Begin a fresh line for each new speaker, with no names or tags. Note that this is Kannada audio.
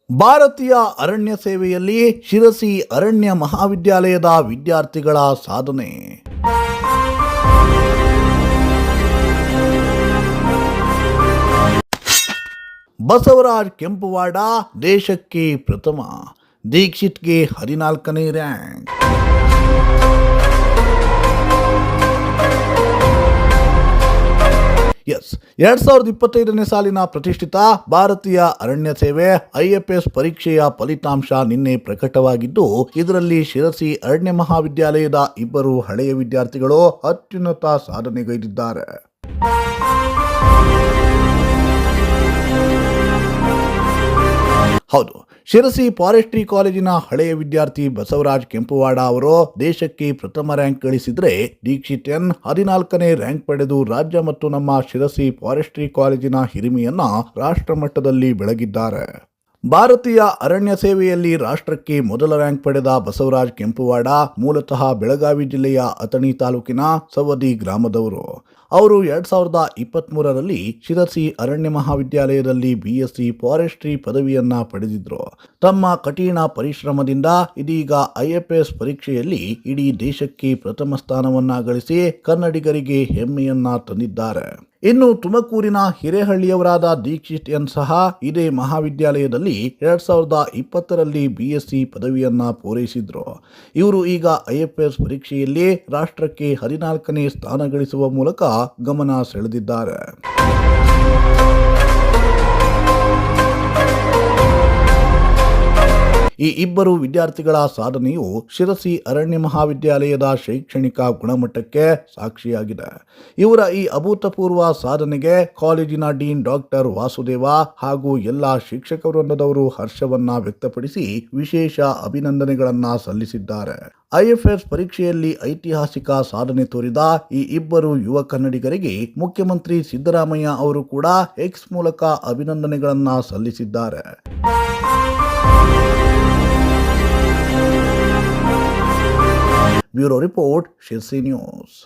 ಭಾರತೀಯ ಅರಣ್ಯ ಸೇವೆಯಲ್ಲಿ ಶಿರಸಿ ಅರಣ್ಯ ಮಹಾವಿದ್ಯಾಲಯದ ವಿದ್ಯಾರ್ಥಿಗಳ ಸಾಧನೆ. ಬಸವರಾಜ್ ಕೆಂಪುವಾಡ ದೇಶಕ್ಕೆ ಪ್ರಥಮ, ದೀಕ್ಷಿತ್ಗೆ 14ನೇ ರ್ಯಾಂಕ್. ಎಸ್ 2025ನೇ ಸಾಲಿನ ಪ್ರತಿಷ್ಠಿತ ಭಾರತೀಯ ಅರಣ್ಯ ಸೇವೆ IFS ಪರೀಕ್ಷೆಯ ಫಲಿತಾಂಶ ನಿನ್ನೆ ಪ್ರಕಟವಾಗಿದ್ದು, ಇದರಲ್ಲಿ ಶಿರಸಿ ಅರಣ್ಯ ಮಹಾವಿದ್ಯಾಲಯದ ಇಬ್ಬರು ಹಳೆಯ ವಿದ್ಯಾರ್ಥಿಗಳು ಅತ್ಯುನ್ನತ ಸಾಧನೆಗೈದಿದ್ದಾರೆ. ಹೌದು, ಶಿರಸಿ ಫಾರೆಸ್ಟ್ರಿ ಕಾಲೇಜಿನ ಹಳೆಯ ವಿದ್ಯಾರ್ಥಿ ಬಸವರಾಜ್ ಕೆಂಪುವಾಡ ಅವರು ದೇಶಕ್ಕೆ ಪ್ರಥಮ ರ್ಯಾಂಕ್ ಗಳಿಸಿದರೆ, ದೀಕ್ಷಿತ್ ಎನ್ 14ನೇ ರ್ಯಾಂಕ್ ಪಡೆದು ರಾಜ್ಯ ಮತ್ತು ನಮ್ಮ ಶಿರಸಿ ಫಾರೆಸ್ಟ್ರಿ ಕಾಲೇಜಿನ ಹಿರಿಮೆಯನ್ನ ರಾಷ್ಟ್ರ ಮಟ್ಟದಲ್ಲಿ ಬೆಳಗಿದ್ದಾರೆ. ಭಾರತೀಯ ಅರಣ್ಯ ಸೇವೆಯಲ್ಲಿ ರಾಷ್ಟ್ರಕ್ಕೆ ಮೊದಲ ರ್ಯಾಂಕ್ ಪಡೆದ ಬಸವರಾಜ್ ಕೆಂಪುವಾಡ ಮೂಲತಃ ಬೆಳಗಾವಿ ಜಿಲ್ಲೆಯ ಅಥಣಿ ತಾಲೂಕಿನ ಸವದಿ ಗ್ರಾಮದವರು. ಅವರು 2023ರಲ್ಲಿ ಶಿರಸಿ ಅರಣ್ಯ ಮಹಾವಿದ್ಯಾಲಯದಲ್ಲಿ BSc ಫಾರೆಸ್ಟ್ರಿ ಪದವಿಯನ್ನ ಪಡೆದಿದ್ರು. ತಮ್ಮ ಕಠಿಣ ಪರಿಶ್ರಮದಿಂದ ಇದೀಗ IFS ಪರೀಕ್ಷೆಯಲ್ಲಿ ಇಡೀ ದೇಶಕ್ಕೆ ಪ್ರಥಮ ಸ್ಥಾನವನ್ನ ಗಳಿಸಿ ಕನ್ನಡಿಗರಿಗೆ ಹೆಮ್ಮೆಯನ್ನ ತಂದಿದ್ದಾರೆ. ಇನ್ನು ತುಮಕೂರಿನ ಹಿರೇಹಳ್ಳಿಯವರಾದ ದೀಕ್ಷಿತ್ ಎನ್ ಸಹ ಇದೇ ಮಹಾವಿದ್ಯಾಲಯದಲ್ಲಿ 2020ರಲ್ಲಿ BSc ಪದವಿಯನ್ನ ಪೂರೈಸಿದ್ರು. ಇವರು ಈಗ IFS ಪರೀಕ್ಷೆಯಲ್ಲಿ ರಾಷ್ಟ್ರಕ್ಕೆ 14ನೇ ಸ್ಥಾನ ಗಳಿಸುವ ಮೂಲಕ ಗಮನ ಸೆಳೆದಿದ್ದಾರೆ. ಈ ಇಬ್ಬರು ವಿದ್ಯಾರ್ಥಿಗಳ ಸಾಧನೆಯು ಶಿರಸಿ ಅರಣ್ಯ ಮಹಾವಿದ್ಯಾಲಯದ ಶೈಕ್ಷಣಿಕ ಗುಣಮಟ್ಟಕ್ಕೆ ಸಾಕ್ಷಿಯಾಗಿದೆ. ಇವರ ಈ ಅಭೂತಪೂರ್ವ ಸಾಧನೆಗೆ ಕಾಲೇಜಿನ ಡೀನ್ ಡಾಕ್ಟರ್ ವಾಸುದೇವ ಹಾಗೂ ಎಲ್ಲ ಶಿಕ್ಷಕ ವೃಂದದವರು ಹರ್ಷವನ್ನ ವ್ಯಕ್ತಪಡಿಸಿ ವಿಶೇಷ ಅಭಿನಂದನೆಗಳನ್ನ ಸಲ್ಲಿಸಿದ್ದಾರೆ. IFS ಪರೀಕ್ಷೆಯಲ್ಲಿ ಐತಿಹಾಸಿಕ ಸಾಧನೆ ತೋರಿದ ಈ ಇಬ್ಬರು ಯುವ ಕನ್ನಡಿಗರಿಗೆ ಮುಖ್ಯಮಂತ್ರಿ ಸಿದ್ದರಾಮಯ್ಯ ಅವರು ಕೂಡ X ಮೂಲಕ ಅಭಿನಂದನೆಗಳನ್ನ ಸಲ್ಲಿಸಿದ್ದಾರೆ. Bureau report, Sirsi news.